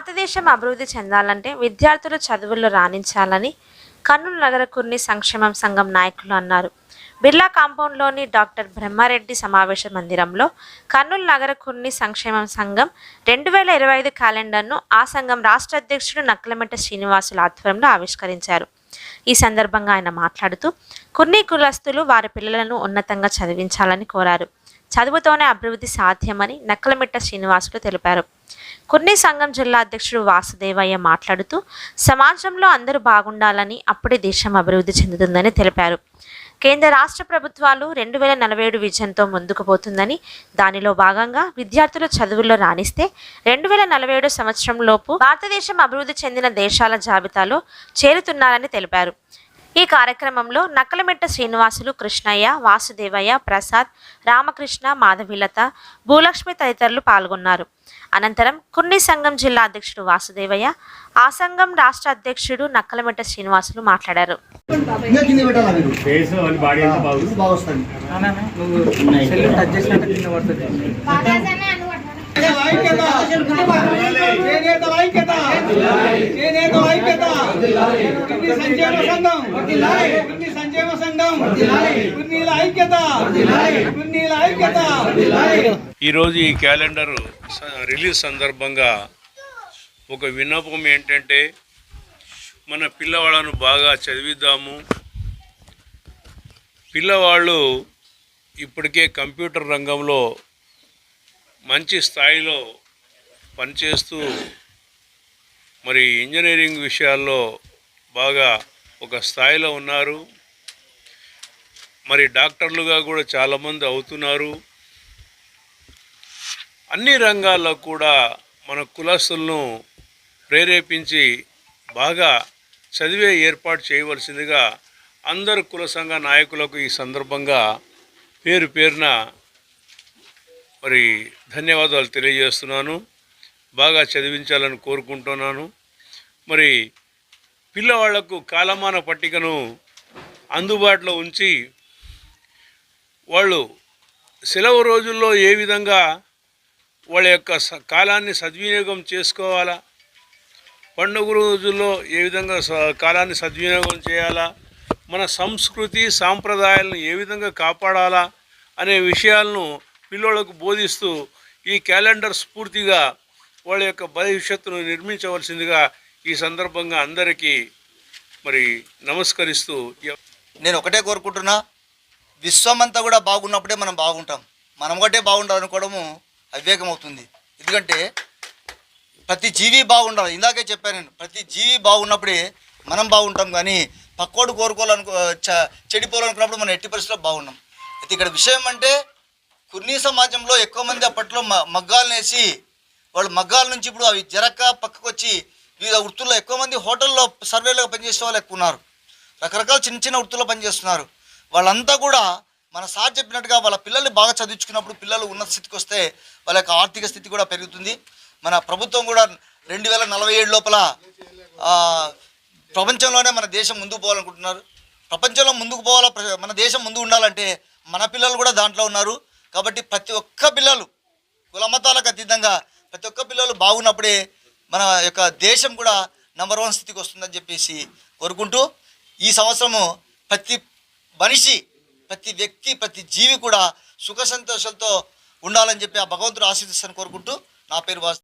భారతదేశం అభివృద్ధి చెందాలంటే విద్యార్థులు చదువుల్లో రాణించాలని కర్నూలు నగర కుర్ని సంక్షేమం సంఘం నాయకులు అన్నారు. బిర్లా కాంపౌండ్లోని డాక్టర్ బ్రహ్మారెడ్డి సమావేశ మందిరంలో కర్నూలు నగర కుర్ని సంక్షేమం సంఘం 2025 క్యాలెండర్ను ఆ సంఘం రాష్ట్ర అధ్యక్షుడు నక్కలమెట్ట శ్రీనివాసుల ఆధ్వర్యంలో ఆవిష్కరించారు. ఈ సందర్భంగా ఆయన మాట్లాడుతూ కుర్ని కులస్తులు వారి పిల్లలను ఉన్నతంగా చదివించాలని కోరారు. చదువుతోనే అభివృద్ధి సాధ్యమని నక్కలమెట్ట శ్రీనివాసులు తెలిపారు. కుర్ని సంఘం జిల్లా అధ్యక్షుడు వాసుదేవయ్య మాట్లాడుతూ సమాజంలో అందరూ బాగుండాలని, అప్పుడే దేశం అభివృద్ధి చెందుతుందని తెలిపారు. కేంద్ర రాష్ట్ర ప్రభుత్వాలు 2047 విజన్తో ముందుకు పోతుందని, దానిలో భాగంగా విద్యార్థులు చదువుల్లో రాణిస్తే 2047 సంవత్సరంలోపు భారతదేశం అభివృద్ధి చెందిన దేశాల జాబితాలో చేరుతున్నారని తెలిపారు. ఈ కార్యక్రమంలో నక్కలమెట్ట శ్రీనివాసులు, కృష్ణయ్య, వాసుదేవయ్య, ప్రసాద్, రామకృష్ణ, మాధవిలత, భూలక్ష్మి తదితరులు పాల్గొన్నారు. అనంతరం కుర్ని సంఘం జిల్లా అధ్యక్షుడు వాసుదేవయ్య, ఆ సంఘం రాష్ట్ర అధ్యక్షుడు నక్కలమెట్ట శ్రీనివాసులు మాట్లాడారు. ఈరోజు ఈ క్యాలెండర్ రిలీజ్ సందర్భంగా ఒక విన్నపం ఏంటంటే, మన పిల్లవాళ్ళను బాగా చదివిద్దాము. పిల్లవాళ్ళు ఇప్పటికే కంప్యూటర్ రంగంలో మంచి స్థాయిలో పనిచేస్తూ మరి ఇంజనీరింగ్ విషయాల్లో బాగా ఒక స్థాయిలో ఉన్నారు. మరి డాక్టర్లుగా కూడా చాలామంది అవుతున్నారు. అన్ని రంగాల్లో కూడా మన కులస్తులను ప్రేరేపించి బాగా చదివే ఏర్పాటు చేయవలసిందిగా అందరు కుల సంఘ నాయకులకు ఈ సందర్భంగా పేరు పేరున మరి ధన్యవాదాలు తెలియజేస్తున్నాను. బాగా చదివించాలని కోరుకుంటున్నాను. మరి పిల్లవాళ్లకు కాలమాన పట్టికను అందుబాటులో ఉంచి వాళ్ళు సెలవు రోజుల్లో ఏ విధంగా వాళ్ళ యొక్క కాలాన్ని సద్వినియోగం చేసుకోవాలా, పండుగ రోజుల్లో ఏ విధంగా కాలాన్ని సద్వినియోగం చేయాలా, మన సంస్కృతి సాంప్రదాయాలను ఏ విధంగా కాపాడాలా అనే విషయాలను పిల్లలకు బోధిస్తూ ఈ క్యాలెండర్ స్ఫూర్తిగా వాళ్ళ యొక్క భవిష్యత్తును నిర్మించవలసిందిగా ఈ సందర్భంగా అందరికీ మరి నమస్కరిస్తూ నేను ఒకటే కోరుకుంటున్నా, విశ్వమంతా కూడా బాగున్నప్పుడే మనం బాగుంటాం. మనం ఒకటే బాగుండాలనుకోవడము అవివేకం అవుతుంది. ఎందుకంటే ప్రతి జీవి బాగుండాలి. ఇందాకే చెప్పాను నేను, ప్రతి జీవి బాగున్నప్పుడే మనం బాగుంటాం. కానీ పక్కోడు చెడిపోవాలనుకున్నప్పుడు మనం ఎట్టి పరిస్థితుల్లో బాగున్నాం. అయితే ఇక్కడ విషయం అంటే, కుర్నీ సమాజంలో ఎక్కువ మంది అప్పట్లో మగ్గాలు వేసి వాళ్ళు మగ్గాల నుంచి ఇప్పుడు అవి జరక్క పక్కకు వచ్చి వివిధ వృత్తుల్లో ఎక్కువ మంది హోటల్లో సర్వేలుగా పనిచేసే వాళ్ళు ఎక్కువ ఉన్నారు. రకరకాల చిన్న చిన్న వృత్తుల్లో పనిచేస్తున్నారు. వాళ్ళంతా కూడా మన సార్ చెప్పినట్టుగా వాళ్ళ పిల్లల్ని బాగా చదివించుకున్నప్పుడు పిల్లలు ఉన్నత స్థితికి వస్తే వాళ్ళ యొక్క ఆర్థిక స్థితి కూడా పెరుగుతుంది. మన ప్రభుత్వం కూడా 2047 లోపల ప్రపంచంలోనే మన దేశం ముందుకు పోవాలనుకుంటున్నారు. ప్రపంచంలో ముందుకు పోవాలా, మన దేశం ముందు ఉండాలంటే మన పిల్లలు కూడా దాంట్లో ఉన్నారు. కాబట్టి ప్రతి ఒక్క పిల్లలు కుల మతాలకు అతీతంగా ప్రతి ఒక్క పిల్లలు బాగున్నప్పుడే మన యొక్క దేశం కూడా నంబర్ 1 స్థితికి వస్తుందని చెప్పేసి కోరుకుంటూ, ఈ సంవత్సరము ప్రతి మనిషి, ప్రతి వ్యక్తి, ప్రతి జీవి కూడా సుఖ సంతోషాలతో ఉండాలని చెప్పి ఆ భగవంతుడు ఆశీర్వదిస్తాను కోరుకుంటూ, నా పేరు వాసు.